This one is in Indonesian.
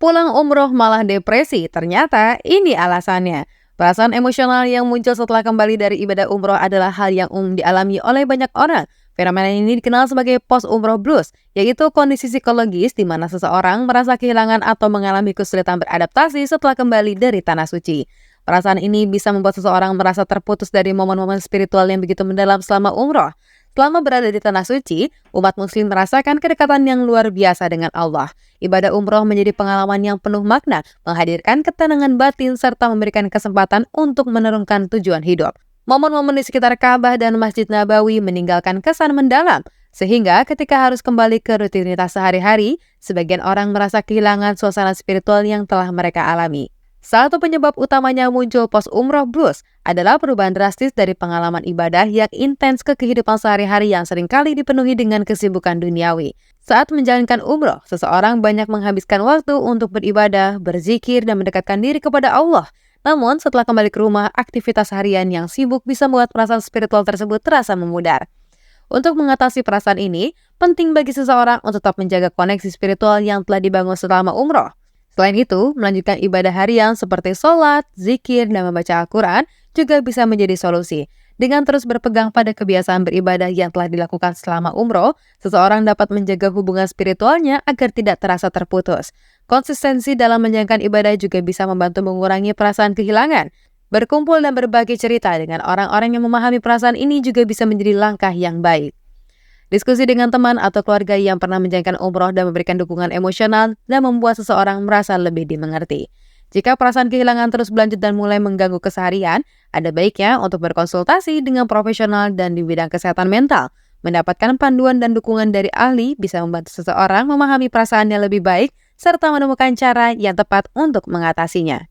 Pulang umroh malah depresi, ternyata ini alasannya. Perasaan emosional yang muncul setelah kembali dari ibadah umroh adalah hal yang umum dialami oleh banyak orang. Fenomena ini dikenal sebagai post-umroh blues, yaitu kondisi psikologis di mana seseorang merasa kehilangan atau mengalami kesulitan beradaptasi setelah kembali dari tanah suci. Perasaan ini bisa membuat seseorang merasa terputus dari momen-momen spiritual yang begitu mendalam selama umroh. Selama berada di tanah suci, umat muslim merasakan kedekatan yang luar biasa dengan Allah. Ibadah umroh menjadi pengalaman yang penuh makna, menghadirkan ketenangan batin serta memberikan kesempatan untuk menurunkan tujuan hidup. Momen-momen di sekitar Ka'bah dan Masjid Nabawi meninggalkan kesan mendalam, sehingga ketika harus kembali ke rutinitas sehari-hari, sebagian orang merasa kehilangan suasana spiritual yang telah mereka alami. Satu penyebab utamanya muncul post-umroh blues adalah perubahan drastis dari pengalaman ibadah yang intens ke kehidupan sehari-hari yang seringkali dipenuhi dengan kesibukan duniawi. Saat menjalankan umroh, seseorang banyak menghabiskan waktu untuk beribadah, berzikir, dan mendekatkan diri kepada Allah. Namun, setelah kembali ke rumah, aktivitas harian yang sibuk bisa membuat perasaan spiritual tersebut terasa memudar. Untuk mengatasi perasaan ini, penting bagi seseorang untuk tetap menjaga koneksi spiritual yang telah dibangun selama umroh. Selain itu, melanjutkan ibadah harian seperti sholat, zikir, dan membaca Al-Quran juga bisa menjadi solusi. Dengan terus berpegang pada kebiasaan beribadah yang telah dilakukan selama umroh, seseorang dapat menjaga hubungan spiritualnya agar tidak terasa terputus. Konsistensi dalam menjalankan ibadah juga bisa membantu mengurangi perasaan kehilangan. Berkumpul dan berbagi cerita dengan orang-orang yang memahami perasaan ini juga bisa menjadi langkah yang baik. Diskusi dengan teman atau keluarga yang pernah menjalankan umroh dan memberikan dukungan emosional dan membuat seseorang merasa lebih dimengerti. Jika perasaan kehilangan terus berlanjut dan mulai mengganggu keseharian, ada baiknya untuk berkonsultasi dengan profesional dan di bidang kesehatan mental. Mendapatkan panduan dan dukungan dari ahli bisa membantu seseorang memahami perasaannya lebih baik serta menemukan cara yang tepat untuk mengatasinya.